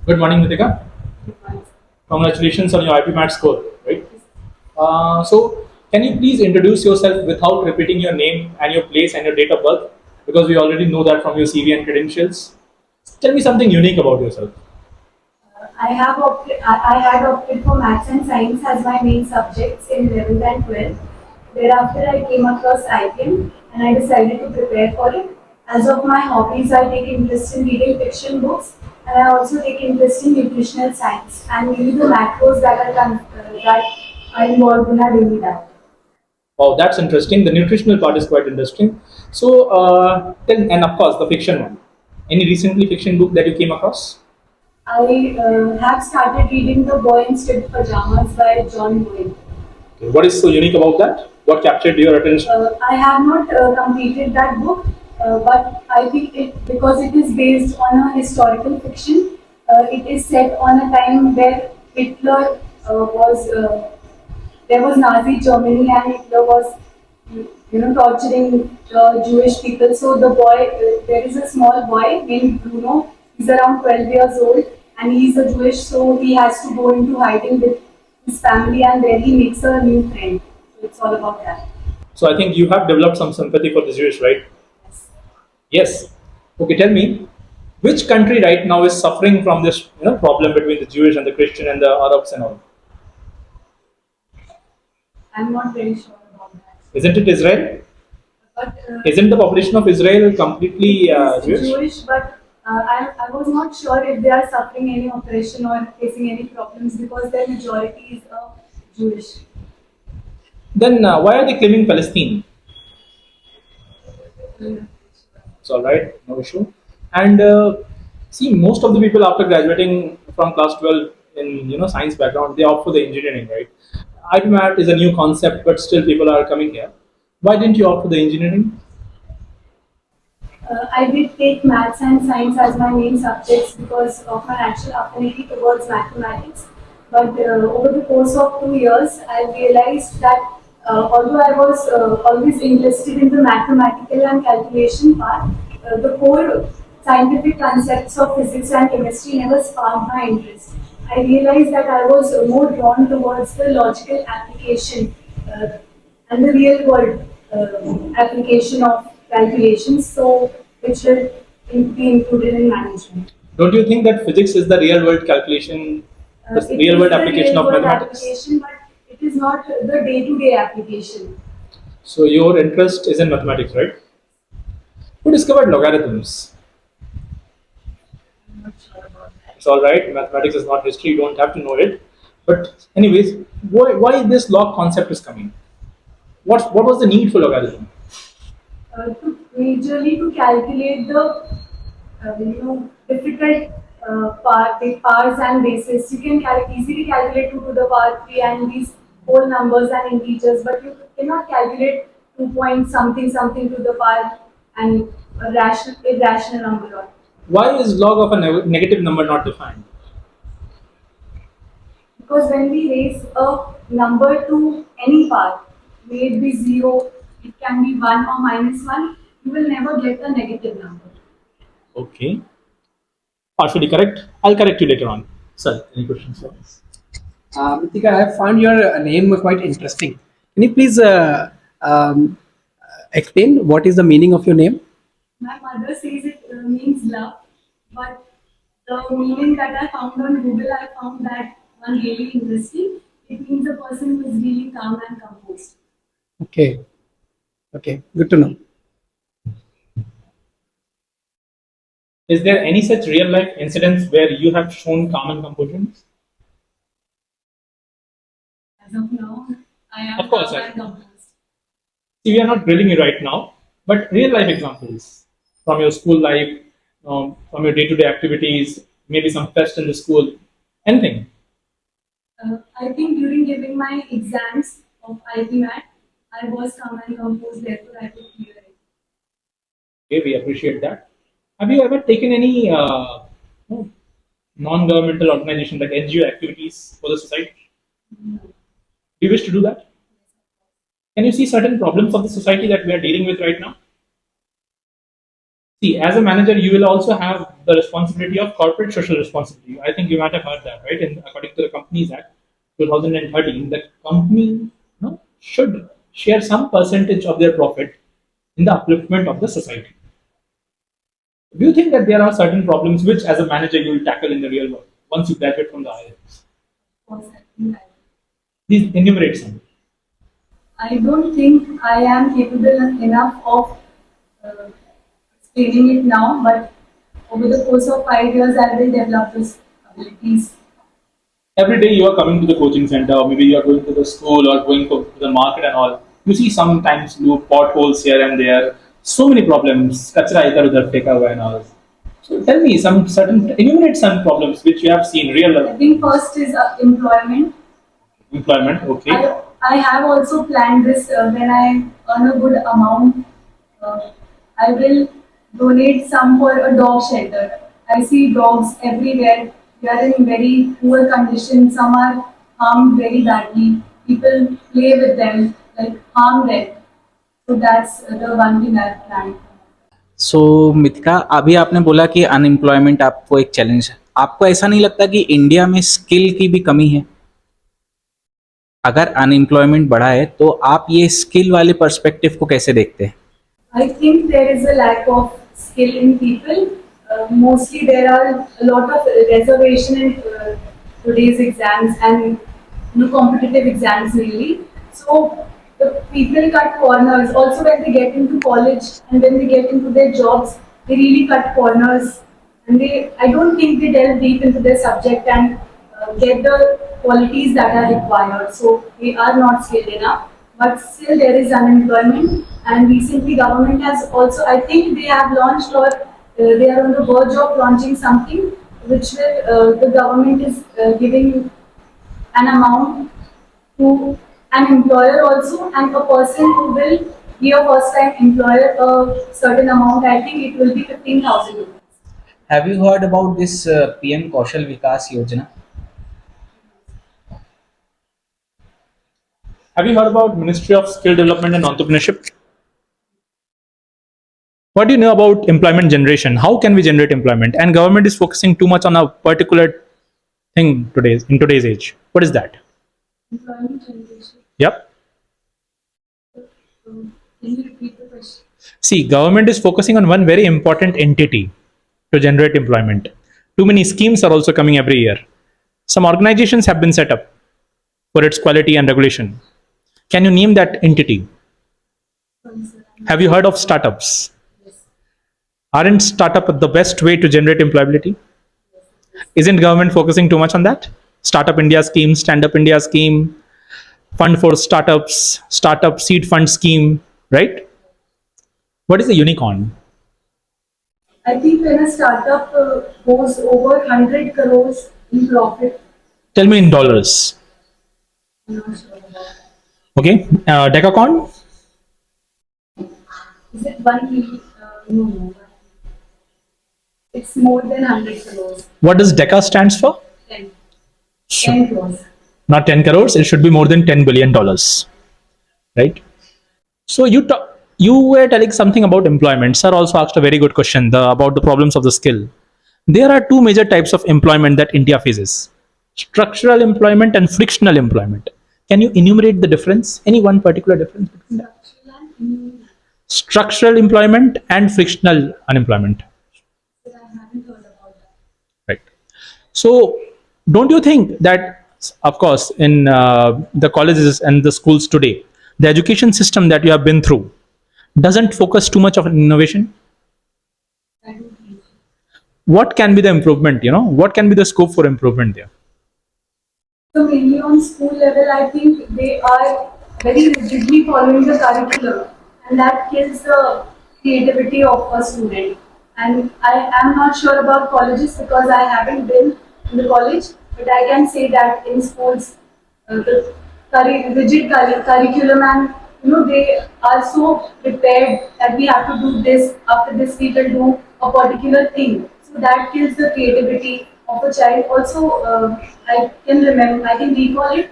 Good morning, Nitika. Congratulations on your IPMAT score, right? So, can you please introduce yourself without repeating your name and your place and your date of birth? Because we already know that from your CV and credentials. Tell me something unique about yourself. I had opted for maths and science as my main subjects in 11th and 12th. Thereafter, I came across IPM and I decided to prepare for it. As of my hobbies, I take interest in reading fiction books and I also take interest in nutritional science and maybe the macros that are involved in our daily diet. Wow, that's interesting. The nutritional part is quite interesting. So, and of course, the fiction one. Any recently fiction book that you came across? I have started reading The Boy in Striped Pajamas by John Boyd. Okay, what is so unique about that? What captured your attention? I have not completed that book, but I think it because it is based on a historical fiction. It is set on a time where Hitler was there was Nazi Germany and Hitler was torturing Jewish people. So there is a small boy named Bruno. He's around 12 years old and he's a Jewish, so he has to go into hiding with his family and there he makes a new friend. So it's all about that. So, I think you have developed some sympathy for the Jewish, right? Yes. Yes. Okay, tell me, which country right now is suffering from this problem between the Jewish and the Christian and the Arabs and all? I'm not very sure about that. Isn't it Israel? But Isn't the population of Israel completely it is Jewish? Jewish, but I was not sure if they are suffering any oppression or facing any problems because their majority is Jewish. Then why are they claiming Palestine? Mm. It's all right, no issue. And see, most of the people after graduating from class 12 in science background, they opt for the engineering, right? IPMAT is a new concept, but still people are coming here. Why didn't you opt for the engineering? I did take maths and science as my main subjects because of my natural affinity towards mathematics. But over the course of 2 years, I realized that although I was always interested in the mathematical and calculation part, the core scientific concepts of physics and chemistry never sparked my interest. I realized that I was more drawn towards the logical application uh, and the real world application of calculations, so which will be included in management. Don't you think that physics is the real world calculation, the It real is world the application real of world mathematics? application, but it is not the day-to-day application. So your interest is in mathematics, right? Who discovered logarithms? I'm not sure about that. It's all right. Mathematics is not history. You don't have to know it. But anyways, why this log concept is coming? What was the need for logarithm? To calculate the difficult the powers and bases. You can easily calculate 2 to the power 3 and these whole numbers and integers, but you cannot calculate 2 point something something to the power and a rational irrational number. Why is log of a negative number not defined? Because when we raise a number to any power, may it be 0, it can be 1 or minus 1, you will never get a negative number. Okay, partially correct. I'll correct you later on. Sir, any questions for us? Ritika, I have found your name quite interesting. Can you please explain what is the meaning of your name? My mother says it means love, but the meaning that I found on Google, I found that one really interesting. It means a person who is really calm and composed. Okay, okay, good to know. Is there any such real life incidents where you have shown calm and composure? As of now, I Of am course, calm and composed. see, we are not grilling you right now, but real life examples from your school life, from your day to day activities, maybe some fest in the school, anything. I think during giving my exams of IPMAT, I was calm and composed, therefore I could clear it. Okay, we appreciate that. Have you ever taken any non governmental organization like NGO activities for the society? Do you wish to do that? Can you see certain problems of the society that we are dealing with right now? See, as a manager, you will also have the responsibility of corporate social responsibility. I think you might have heard that, right? And according to the Companies Act 2013, the company, should share some percentage of their profit in the upliftment of the society. Do you think that there are certain problems which, as a manager, you will tackle in the real world once you graduate from the IIMs? Please enumerate some. I don't think I am capable enough of uh, explaining it now, but over the course of 5 years, I will develop these abilities. Every day you are coming to the coaching center, or maybe you are going to the school or going to the market and all. You see sometimes blue potholes here and there. So many problems. Kachra idhar udhar feka hua and all. So tell me some certain enumerate some problems which you have seen real I think first is employment. employment. Okay. I have also planned this when I earn a good amount. Uh, I will donate some for a dog shelter. I see dogs everywhere. They are in very poor condition. Some are harmed very badly. People play with them, like harm them. So that's the one thing I've planned. सो मिथिका, अभी आपने बोला कि unemployment आपको एक challenge है। आपको ऐसा नहीं लगता कि इंडिया में स्किल की भी कमी है? अगर अनएम्प्लॉयमेंट बढ़ा है तो आप ये स्किल वाले पर्सपेक्टिव को कैसे देखते हैं? I think there is a lack of skill in people. Mostly there are a lot of reservation in today's exams and competitive exams really. So the people cut corners. Also when they get into college and when they get into their jobs, they really cut corners. And I don't think they delve deep into their subject and get the qualities that are required. So they are not skilled enough. But still there is unemployment. And recently government has also, I think they have launched or they are on the verge of launching something which will, the government is giving an amount to an employer also, and a person who will be a first time employer a certain amount, I think it will be 15,000 rupees. Have you heard about this PM Kaushal Vikas Yojana? Have you heard about Ministry of Skill Development and Entrepreneurship? What do you know about employment generation? How can we generate employment? And government is focusing too much on a particular thing in today's age. What is that? Employment generation. Yep. Can you repeat the question? See, government is focusing on one very important entity to generate employment. Too many schemes are also coming every year. Some organizations have been set up for its quality and regulation. Can you name that entity? Have you heard of startups? Aren't startup the best way to generate employability? Isn't government focusing too much on that? Startup India scheme, Stand Up India scheme, fund for startups, startup seed fund scheme, right? What is a unicorn? I think when a startup goes over 100 crores in profit, Tell me in dollars. I'm not sure about that. Okay. Decacorn? Is it 1 million? No. It's more than 100 crores. What does DECA stands for? 10. 10 crores. Not 10 crores. It should be more than $10 billion. Right? So you were telling something about employment. Sir also asked a very good question about the problems of the skill. There are two major types of employment that India faces: structural employment and frictional employment. Can you enumerate the difference? Any one particular difference between that? Structural employment and frictional unemployment. But I haven't heard about that. Right. So, don't you think that, of course, in the colleges and the schools today, the education system that you have been through doesn't focus too much on innovation? I don't think so. What can be the improvement? What can be the scope for improvement there? So mainly on school level, I think they are very rigidly following the curriculum, and that kills the creativity of a student. And I am not sure about colleges because I haven't been in the college, but I can say that in schools, the rigid curriculum and they are so prepared that we have to do this, after this we will do a particular thing. So that kills the creativity of a child. Also, I can recall it.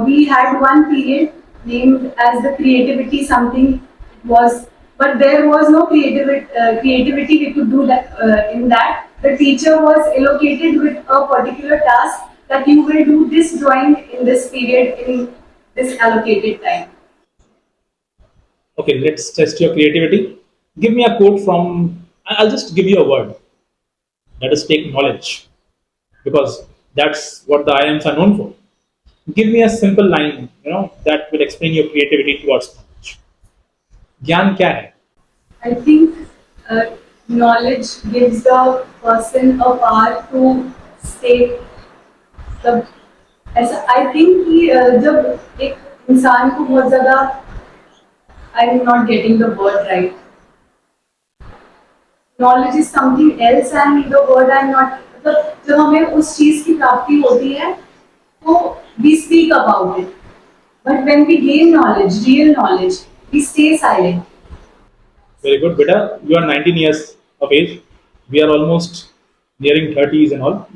We had one period named as the creativity something. It was but there was no creativity we could do that in that. The teacher was allocated with a particular task that you will do this drawing in this period in this allocated time. Okay, let's test your creativity. Give me a quote from, I'll just give you a word. Let us take knowledge, because that's what the IIMs are known for. Give me a simple line, that will explain your creativity towards knowledge. ज्ञान क्या है? I think uh, knowledge gives the person a power to stay. The ऐसा I think कि जब एक इंसान को बहुत ज़्यादा I'm not getting the word right. Knowledge is something else and the word I'm not. मतलब जब हमें उस चीज़ की प्राप्ति होती है, तो we speak about it. But when we gain knowledge, real knowledge, we stay silent. Very good, beta. You are 19 years of age. We are almost nearing 30s and all.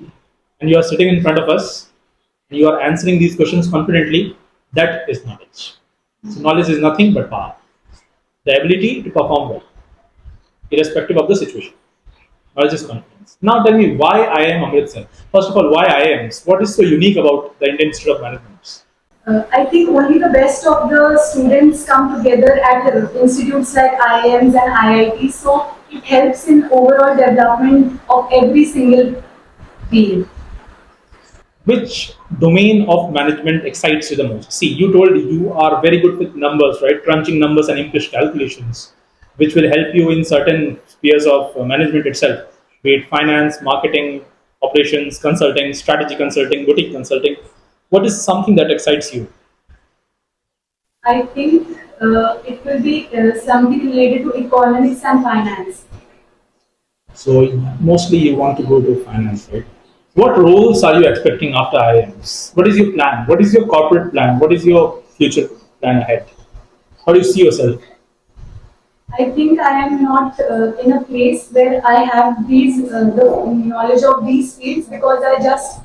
And you are sitting in front of us. And you are answering these questions confidently. That is knowledge. So knowledge is nothing but power. The ability to perform well, irrespective of the situation. Knowledge is confidence. Now tell me why IIM Amritsar. First of all, why IIMs? What is so unique about the Indian Institute of Management? I think only the best of the students come together at institutes like IIMs and IITs, so it helps in overall development of every single field. Which domain of management excites you the most? See, you told you are very good with numbers, right? Crunching numbers and English calculations, which will help you in certain spheres of management itself, be it finance, marketing, operations, consulting, strategy consulting, boutique consulting. What is something that excites you? I think it will be something related to economics and finance. So mostly you want to go to finance, right? What roles are you expecting after IIMs? What is your plan? What is your corporate plan? What is your future plan ahead? How do you see yourself? I think I am not in a place where I have the knowledge of these fields because I just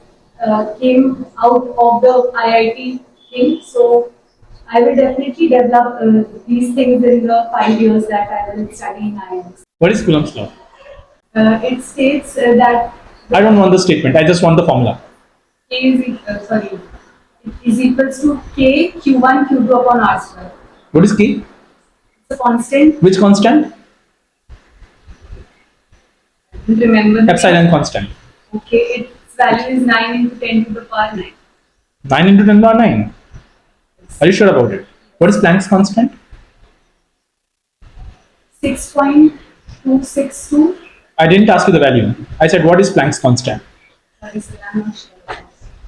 came out of the IIT thing. So I will definitely develop these things in the 5 years that I will study in IIMs. What is Coulomb's law? It states that I don't want the statement. I just want the formula. K is sorry, it is equals to K Q1 Q2 upon R square. What is K? It's a constant. Which constant? Remember the Epsilon constant. Okay, its value is 9 into 10 to the power 9. 9 into 10 to the power 9. Are you sure about it? What is Planck's constant? 6.262. I didn't ask you the value. I said, what is Planck's constant? Sorry, sir, I'm not sure.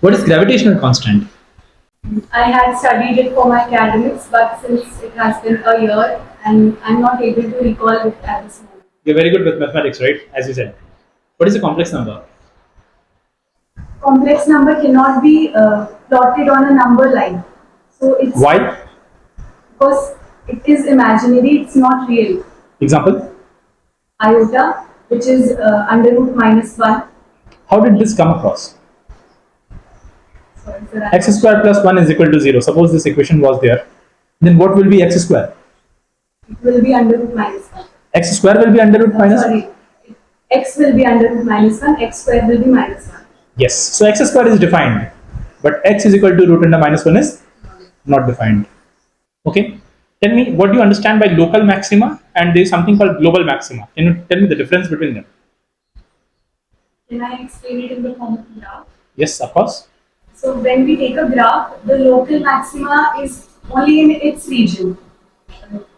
What is gravitational constant? I had studied it for my academics, but since it has been a year and I'm not able to recall it at this moment. You're very good with mathematics, right? As you said. What is a complex number? Complex number cannot be plotted on a number line. So it's Why? because it is imaginary, it's not real. Example? Iota, which is under root minus 1. How did this come across? Sorry, sir, X square plus 1 is equal to 0. Suppose this equation was there. Then what will be x square? it will be under root minus 1. X square will be under root minus 1? Sorry, x will be under root minus 1, x square will be minus 1. Yes. So x square is defined. But x is equal to root under minus 1 is not defined. Okay. Tell me what do you understand by local maxima and there is something called global maxima. Can you tell me the difference between them? Can I explain it in the form of a graph? Yes, of course. So when we take a graph, the local maxima is only in its region.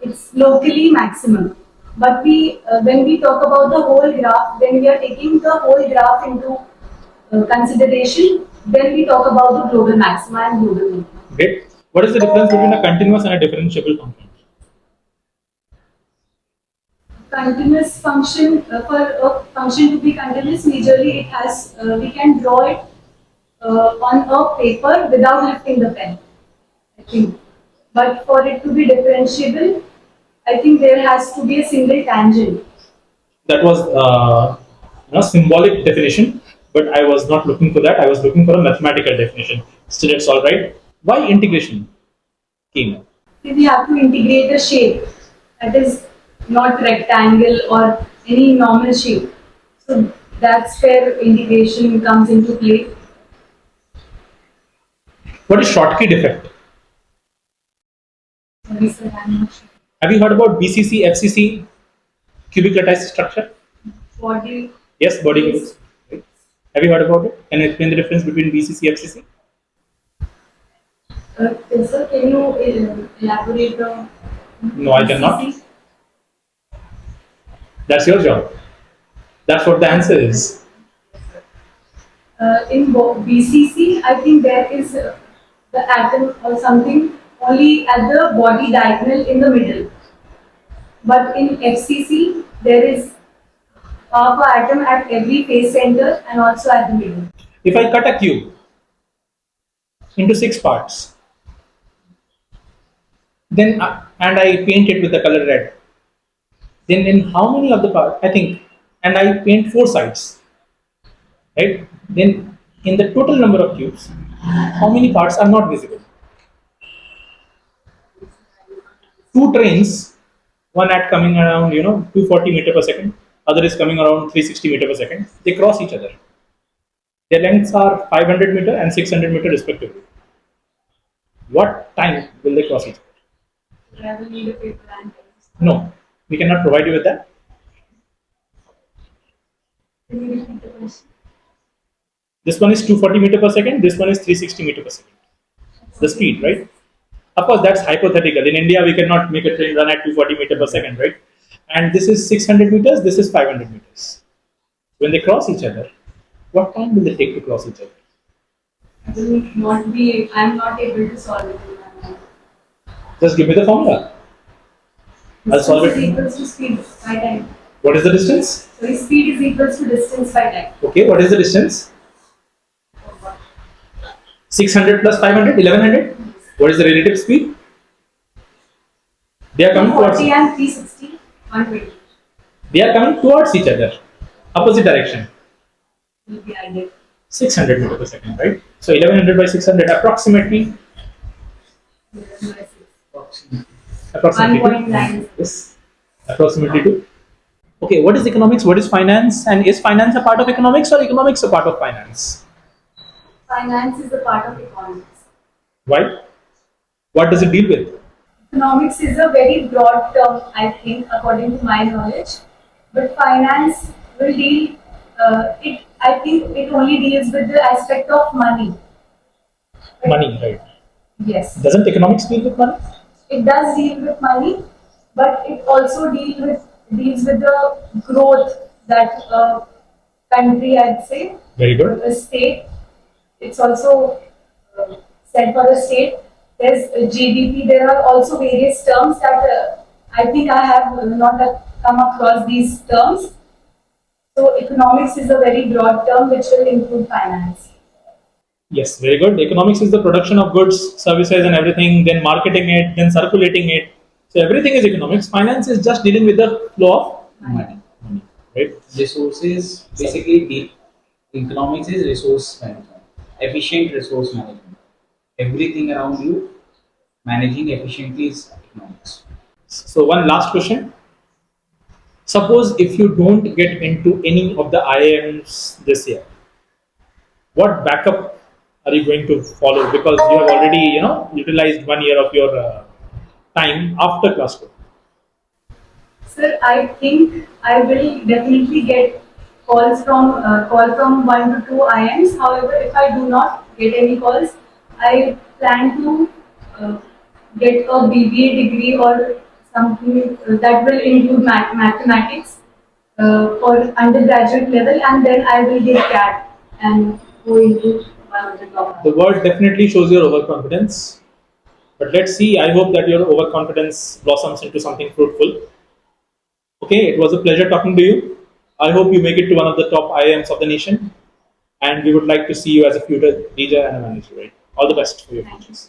It's locally maximum. But when we talk about the whole graph, when we are taking the whole graph into consideration, then we talk about the global maxima and global minimum. Okay. What is the difference between a continuous and a differentiable function? Continuous function, for a function to be continuous, majorly it has, we can draw it on a paper without lifting the pen, I think. But for it to be differentiable, I think there has to be a single tangent. That was symbolic definition, but I was not looking for that. I was looking for a mathematical definition. Still, it's all right. Why integration came? We have to integrate a shape, that is not rectangle or any normal shape. So that's where integration comes into play. What is Schottky defect? Sorry, sir, I'm not sure. Have you heard about BCC, FCC, cubic lattice structure? Body. Yes, body Yes. cubics. Right. Have you heard about it? Can you explain the difference between BCC, FCC? Sir, can you elaborate the No, I cannot. BCC? That's your job. That's what the answer is. In BCC, I think there is the atom or something only at the body diagonal in the middle. But in FCC, there is half a atom at every face center and also at the middle. If I cut a cube into 6 parts, then and I paint it with the color red, then in how many of the parts? I think, and I paint 4 sides, right? Then in the total number of cubes, how many parts are not visible? 2 trains, one at coming around 240 meter per second, other is coming around 360 meter per second. They cross each other. Their lengths are 500 meter and 600 meter respectively. What time will they cross each other? I will need a paper and pen. No, we cannot provide you with that. Can you repeat the question? This one is 240 meter per second. This one is 360 meter per second. The speed, right? Of course, that's hypothetical. In India, we cannot make a train run at 240 meter per second, right? And this is 600 meters. This is 500 meters. When they cross each other, what time will they take to cross each other? I will not be. I am not able to solve it in my mind. Just give me the formula. I'll solve Distance is it. equals to speed by time. What is the distance? So speed is equals to distance by time. Okay, what is the distance? 600 plus 500, 1100. What is the relative speed? They are coming towards. 40 and 360, 120 They are coming towards each other, opposite direction. will be ideal. 600 meter per second, right? So 1100 by 600, approximately. Approximately 1.9. Yes, approximately 2. Okay, what is economics? What is finance? And is finance a part of economics or economics a part of finance? Finance is a part of economics. Why? What does it deal with? Economics is a very broad term, I think, according to my knowledge. But finance will deal. I think it only deals with the aspect of money. Money, right? Yes. Doesn't economics deal with money? It does deal with money, but it also deals with the growth that a country, I'd say, Very good. a state. It's also said for a state. There's GDP. There are also various terms that I think I have not come across these terms. So economics is a very broad term which will include finance. Yes, very good. Economics is the production of goods, services, and everything, then marketing it, then circulating it. So everything is economics. Finance is just dealing with the flow of money. money, right? Resources basically economics is resource management, efficient resource management. Everything around you managing efficiently is economics. So one last question. Suppose if you don't get into any of the IIMs this year, what backup are you going to follow? Because you have already, utilized 1 year of your time after class 2. Sir, I think I will definitely get call from 1 to 2 IMs. However, if I do not get any calls, I plan to uh, get a BBA degree or something that will include mathematics for undergraduate level, and then I will get CAT and go into one of the top. The word definitely shows your overconfidence. But let's see. I hope that your overconfidence blossoms into something fruitful. Okay, it was a pleasure talking to you. I hope you make it to one of the top IIMs of the nation. And we would like to see you as a future leader and a manager. Right? All the best for your futures.